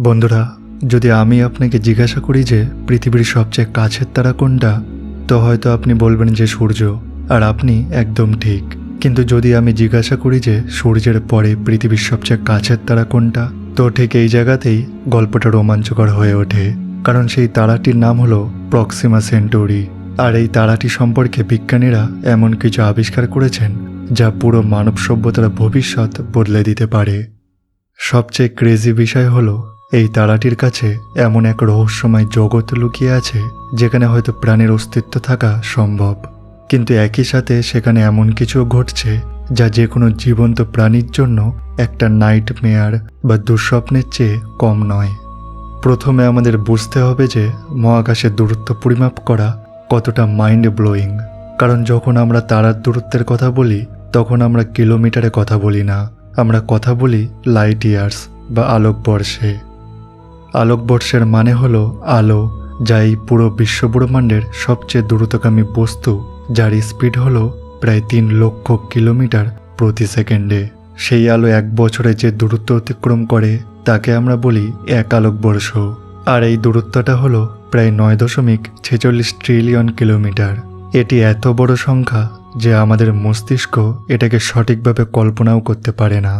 বন্ধুরা, যদি আমি আপনাকে জিজ্ঞাসা করি যে পৃথিবীর সবচেয়ে কাছের তারা কোনটা, তো হয়তো আপনি বলবেন যে সূর্য, আর আপনি একদম ঠিক। কিন্তু যদি আমি জিজ্ঞাসা করি যে সূর্যের পরে পৃথিবীর সবচেয়ে কাছের তারা কোনটা, তো ঠিক এই জায়গাতেই গল্পটা রোমাঞ্চকর হয়ে ওঠে। কারণ সেই তারাটির নাম হলো প্রক্সিমা সেন্টোরি। আর এই তারাটি সম্পর্কে বিজ্ঞানীরা এমন কিছু আবিষ্কার করেছেন যা পুরো মানব সভ্যতার ভবিষ্যৎ বদলে দিতে পারে। সবচেয়ে ক্রেজি বিষয় হলো এই তারাটির কাছে এমন এক রহস্যময় জগৎ লুকিয়ে আছে যেখানে হয়তো প্রাণের অস্তিত্ব থাকা সম্ভব, কিন্তু একই সাথে সেখানে এমন কিছু ঘটছে যা যে কোনো জীবন্ত প্রাণীর জন্য একটা নাইটমেয়ার বা দুঃস্বপ্নের চেয়ে কম নয়। প্রথমে আমাদের বুঝতে হবে যে মহাকাশের দূরত্ব পরিমাপ করা কতটা মাইন্ড ব্লোয়িং। কারণ যখন আমরা তারার দূরত্বের কথা বলি তখন আমরা কিলোমিটারে কথা বলি না, আমরা কথা বলি লাইট ইয়ার্স বা আলোকবর্ষে। আলোকবর্ষের মানে হলো আলো, যা এই পুরো বিশ্বব্রহ্মাণ্ডের সবচেয়ে দ্রুতগামী বস্তু, যার স্পিড হলো প্রায় 3 লক্ষ কিলোমিটার প্রতি সেকেন্ডে। সেই আলো 1 বছরে যে দূরত্ব অতিক্রম করে তাকে আমরা বলি 1 আলোকবর্ষ। আর এই দূরত্বটা হলো প্রায় 9.46 ট্রিলিয়ন কিলোমিটার। এটি এত বড় সংখ্যা যে আমাদের মস্তিষ্ক এটাকে সঠিকভাবে কল্পনাও করতে পারে না।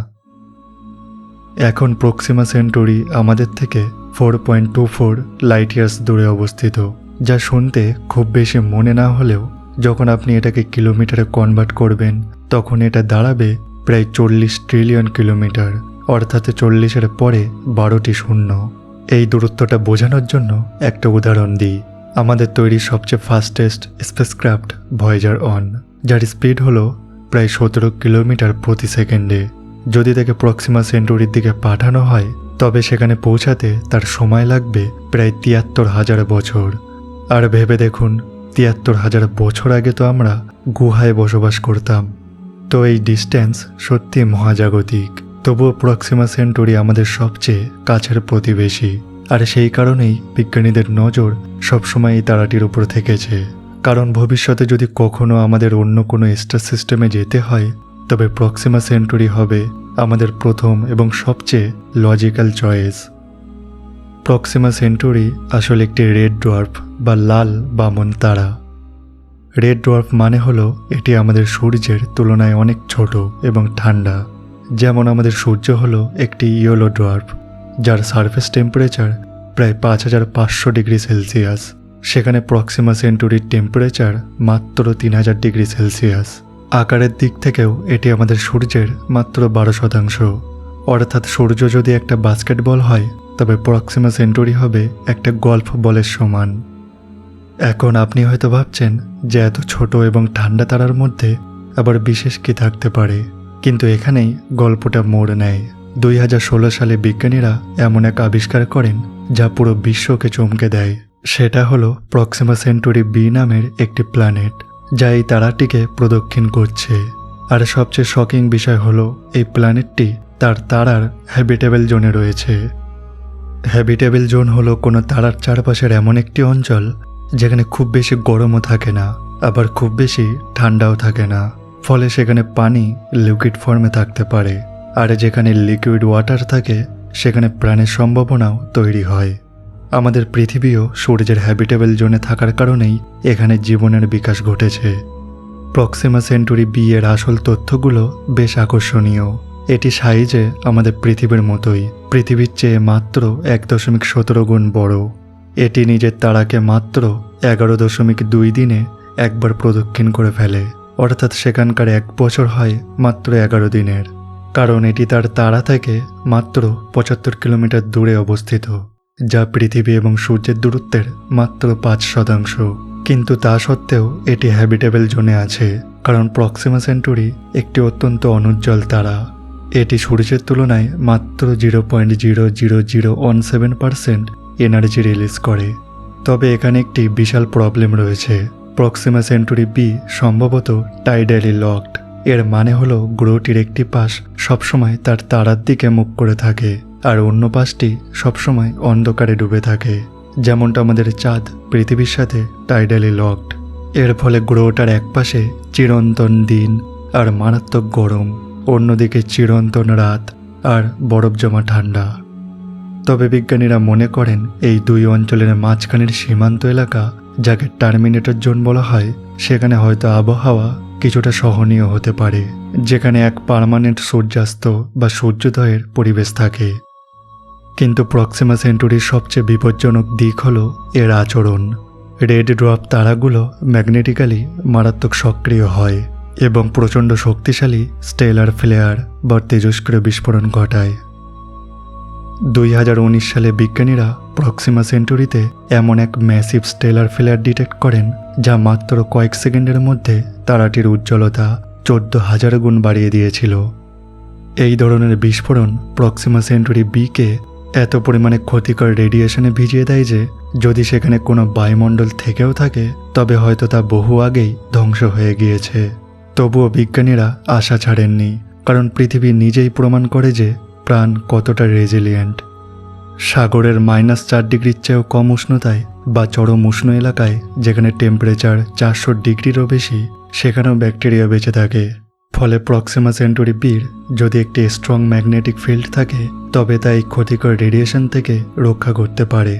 এখন প্রক্সিমা সেন্টোরি আমাদের থেকে 4.24 লাইট ইয়ার্স দূরে অবস্থিত, যা শুনতে খুব বেশি মনে না হলেও যখন আপনি এটাকে কিলোমিটারে কনভার্ট করবেন তখন এটা দাঁড়াবে প্রায় 40 ট্রিলিয়ন কিলোমিটার, অর্থাৎ 40-এর পরে 12টি শূন্য। এই দূরত্বটা বোঝানোর জন্য একটা উদাহরণ দিই। আমাদের তৈরি সবচেয়ে ফাস্টেস্ট স্পেসক্রাফট ভয়েজার 1, যার স্পিড হলো প্রায় 17 কিলোমিটার প্রতি সেকেন্ডে, যদি তাকে প্রক্সিমা সেন্টোরির দিকে পাঠানো হয় তবে সেখানে পৌঁছাতে তার সময় লাগবে প্রায় 73,000 বছর। আর ভেবে দেখুন, 73,000 বছর আগে তো আমরা গুহায় বসবাস করতাম। তো এই ডিস্টেন্স সত্যি মহাজাগতিক। তবুও প্রক্সিমা সেন্টোরি আমাদের সবচেয়ে কাছের প্রতিবেশী, আর সেই কারণেই বিজ্ঞানীদের নজর সবসময় এই তারাটির উপর থেকেছে। কারণ ভবিষ্যতে যদি কখনো আমাদের অন্য কোনো স্টার সিস্টেমে যেতে হয় তবে প্রক্সিমা সেন্টোরি হবে আমাদের প্রথম এবং সবচেয়ে লজিক্যাল চয়েস। প্রক্সিমা সেন্টোরি আসলে একটি রেড ডোয়ার্ফ বা লাল বামন তারা। রেড ডোয়ার্ফ মানে হলো এটি আমাদের সূর্যের তুলনায় অনেক ছোট এবং ঠান্ডা। যেমন আমাদের সূর্য হলো একটি ইয়েলো ডোয়ার্ফ, যার সারফেস টেম্পারেচার প্রায় 5500 ডিগ্রি সেলসিয়াস। সেখানে প্রক্সিমা সেন্টোরির টেম্পারেচার মাত্র 3000 ডিগ্রি সেলসিয়াস। আকারের দিক থেকেও এটি আমাদের সূর্যের মাত্র 12%। অর্থাৎ সূর্য যদি একটা বাস্কেটবল হয় তবে প্রক্সিমা সেন্টোরি হবে একটা গল্ফ বলের সমান। এখন আপনি হয়তো ভাবছেন যে এত ছোট এবং ঠান্ডা তারার মধ্যে আবার বিশেষ কি থাকতে পারে, কিন্তু এখানেই গল্পটা মোড় নেয়। 2016 সালে বিজ্ঞানীরা এমন এক আবিষ্কার করেন যা পুরো বিশ্বকে চমকে দেয়। সেটা হলো প্রক্সিমা সেন্টোরি বি নামের একটি প্ল্যানেট, যা এই তারাটিকে প্রদক্ষিণ করছে। আর সবচেয়ে শকিং বিষয় হলো এই প্ল্যানেটটি তার তারার হ্যাবিটেবল জোনে রয়েছে। হ্যাবিটেবল জোন হলো কোনো তারার চারপাশের এমন একটি অঞ্চল যেখানে খুব বেশি গরমও থাকে না, আবার খুব বেশি ঠান্ডাও থাকে না। ফলে সেখানে পানি লিকুইড ফর্মে থাকতে পারে, আর যেখানে লিকুইড ওয়াটার থাকে সেখানে প্রাণের সম্ভাবনাও তৈরি হয়। আমাদের পৃথিবীও সূর্যের হ্যাবিটেবল জোনে থাকার কারণেই এখানে জীবনের বিকাশ ঘটেছে। প্রক্সিমা সেন্টোরি বি এর আসল তথ্যগুলো বেশ আকর্ষণীয়। এটি সাইজে আমাদের পৃথিবীর মতোই, পৃথিবীর চেয়ে মাত্র 1.17 গুণ বড়। এটি নিজের তারাকে মাত্র 11.2 দিনে একবার প্রদক্ষিণ করে ফেলে, অর্থাৎ সেখানকার 1 বছর হয় মাত্র 11 দিনের। কারণ এটি তার তারা থেকে মাত্র 75 কিলোমিটার দূরে অবস্থিত, যা পৃথিবী এবং সূর্যের দূরত্বের মাত্র 5%। কিন্তু তা সত্ত্বেও এটি হ্যাবিটেবল জোনে আছে, কারণ প্রক্সিমা সেন্টোরি একটি অত্যন্ত অনুজ্জ্বল তারা। এটি সূর্যের তুলনায় মাত্র 0.00017% এনার্জি রিলিজ করে। তবে এখানে একটি বিশাল প্রবলেম রয়েছে। প্রক্সিমা সেন্টোরি বি সম্ভবত টাইডালি লকড। এর মানে হলো গ্রহটির একটি পাশ সবসময় তার তারার দিকে মুখ করে থাকে, আর অন্য পাশটি সবসময় অন্ধকারে ডুবে থাকে, যেমনটা আমাদের চাঁদ পৃথিবীর সাথে টাইডালি লকড। এর ফলে গ্রহটার এক পাশে চিরন্তন দিন আর মারাত্মক গরম, অন্যদিকে চিরন্তন রাত আর বরফ জমা ঠান্ডা। তবে বিজ্ঞানীরা মনে করেন এই দুই অঞ্চলের মাঝখানের সীমান্ত এলাকা, যাকে টার্মিনেটর জোন বলা হয়, সেখানে হয়তো আবহাওয়া কিছুটা সহনীয় হতে পারে, যেখানে এক পার্মানেন্ট সূর্যাস্ত বা সূর্যোদয়ের পরিবেশ থাকে। কিন্তু প্রক্সিমা সেন্টুরির সবচেয়ে বিপজ্জনক দিক হল এর আচরণ। রেড ড্রপ তারাগুলো ম্যাগনেটিক্যালি মারাত্মক সক্রিয় হয় এবং প্রচণ্ড শক্তিশালী স্টেলার ফ্লেয়ার বা তেজস্ক্রিয় বিস্ফোরণ ঘটায়। 2019 সালে বিজ্ঞানীরা প্রক্সিমা সেন্টুরিতে এমন এক ম্যাসিভ স্টেলার ফ্লেয়ার ডিটেক্ট করেন, যা মাত্র কয়েক সেকেন্ডের মধ্যে তারাটির উজ্জ্বলতা 14,000 গুণ বাড়িয়ে দিয়েছিল। এই ধরনের বিস্ফোরণ প্রক্সিমা সেন্টুরি বিকে এত পরিমাণে ক্ষতিকর রেডিয়েশনে ভিজিয়ে দেয় যে যদি সেখানে কোনো বায়ুমণ্ডল থেকেও থাকে তবে হয়তো তা বহু আগেই ধ্বংস হয়ে গিয়েছে। তবুও বিজ্ঞানীরা আশা ছাড়েননি, কারণ পৃথিবী নিজেই প্রমাণ করে যে প্রাণ কতটা রেজিলিয়েন্ট। সাগরের -4 ডিগ্রির চেয়েও কম উষ্ণতায় বা চরম উষ্ণ এলাকায়, যেখানে টেম্পারেচার 400 ডিগ্রিরও বেশি, সেখানেও ব্যাকটেরিয়া বেঁচে থাকে। ফলে প্রক্সিমা সেন্টুরি বির যদি একটি স্ট্রং ম্যাগনেটিক ফিল্ড থাকে তবে তা এই ক্ষতিকর রেডিয়েশন থেকে রক্ষা করতে পারে।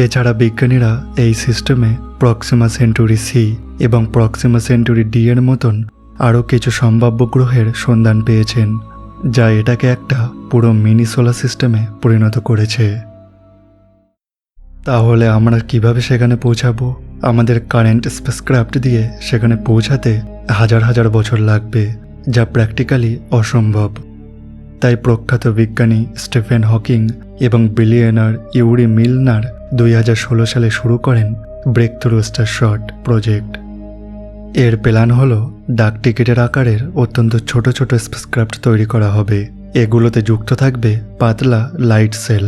এছাড়া বিজ্ঞানীরা এই সিস্টেমে প্রক্সিমা সেন্টুরি সি এবং প্রক্সিমা সেন্টুরি ডি এর মতন আরও কিছু সম্ভাব্য গ্রহের সন্ধান পেয়েছেন, যা এটাকে একটা পুরো মিনি সোলার সিস্টেমে পরিণত করেছে। তাহলে আমরা কিভাবে সেখানে পৌঁছাবো? আমাদের কারেন্ট স্পেসক্রাফট দিয়ে সেখানে পৌঁছাতে হাজার হাজার বছর লাগবে, যা প্র্যাকটিক্যালি অসম্ভব। তাই প্রখ্যাত বিজ্ঞানী স্টিফেন হকিং এবং বিলিয়নার ইউরি মিলনার 2016 সালে শুরু করেন ব্রেকথ্রু স্টারশট প্রজেক্ট। এর প্ল্যান হলো ডাক টিকিটের আকারের অত্যন্ত ছোট ছোট স্পেসক্রাফট তৈরি করা হবে। এগুলোতে যুক্ত থাকবে পাতলা লাইট সেল।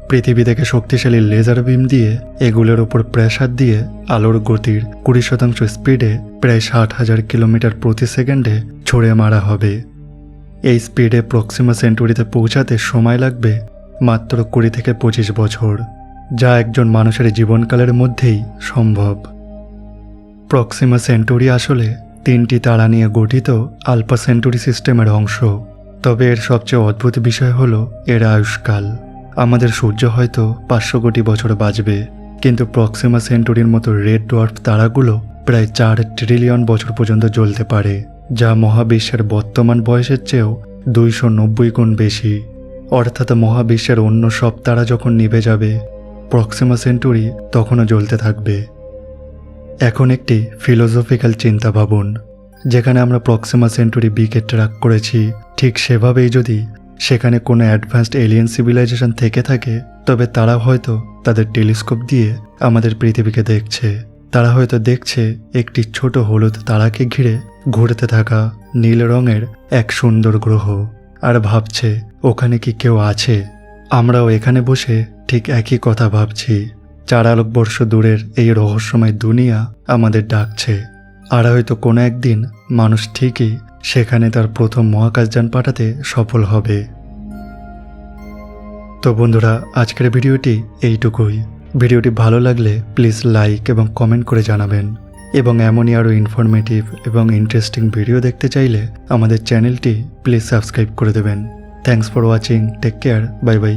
পৃথিবী থেকে শক্তিশালী লেজার বিম দিয়ে এগুলোর উপর প্রেসার দিয়ে আলোর গতির 20% স্পিডে প্রায় 60,000 কিলোমিটার প্রতি সেকেন্ডে ছড়ে মারা হবে। এই স্পিডে প্রক্সিমা সেন্টুরিতে পৌঁছাতে সময় লাগবে মাত্র 20 থেকে 25 বছর, যা একজন মানুষের জীবনকালের মধ্যেই সম্ভব। প্রক্সিমা সেন্টুরি আসলে 3টি তারা নিয়ে গঠিত আলফা সেন্টুরি সিস্টেমের অংশ। তবে এর সবচেয়ে অদ্ভুত বিষয় হলো এর আয়ুষ্কাল। আমাদের সূর্য হয়তো 500 কোটি বছর বাঁচবে, কিন্তু প্রক্সিমা সেন্টুরির মতো রেড ডোয়ার্ফ তারাগুলো প্রায় 4 ট্রিলিয়ন বছর পর্যন্ত জ্বলতে পারে, যা মহাবিশ্বের বর্তমান বয়সের চেয়েও 290 গুণ বেশি। অর্থাৎ মহাবিশ্বের অন্য সব তারা যখন নিভে যাবে, প্রক্সিমা সেন্টুরি তখনও জ্বলতে থাকবে। এখন একটি ফিলোসফিক্যাল চিন্তা ভাবুন। যেখানে আমরা প্রক্সিমা সেন্টুরি বিকে ট্র্যাক করেছি, ঠিক সেভাবেই যদি সেখানে কোনো অ্যাডভান্সড এলিয়েন সিভিলাইজেশন থেকে থাকে, তবে তারা হয়তো তাদের টেলিস্কোপ দিয়ে আমাদের পৃথিবীকে দেখছে। তারা হয়তো দেখছে একটি ছোট হলুদ তারাকে ঘিরে ঘুরতে থাকা নীল রঙের এক সুন্দর গ্রহ, আর ভাবছে ওখানে কি কেউ আছে। আমরাও এখানে বসে ঠিক একই কথা ভাবছি। 4 আলোকবর্ষ দূরের এই রহস্যময় দুনিয়া আমাদের ডাকছে। আর হয়তো কোনো একদিন মানুষ ঠিকই সেখানে তার প্রথম মহাকাশযান পাঠাতে সফল হবে। তো বন্ধুরা, আজকের ভিডিওটি এইটুকুই। ভিডিওটি ভালো লাগলে প্লিজ লাইক এবং কমেন্ট করে জানাবেন, এবং এমনই আরও ইনফরমেটিভ এবং ইন্টারেস্টিং ভিডিও দেখতে চাইলে আমাদের চ্যানেলটি প্লিজ সাবস্ক্রাইব করে দেবেন। Thanks for watching, take care, bye by.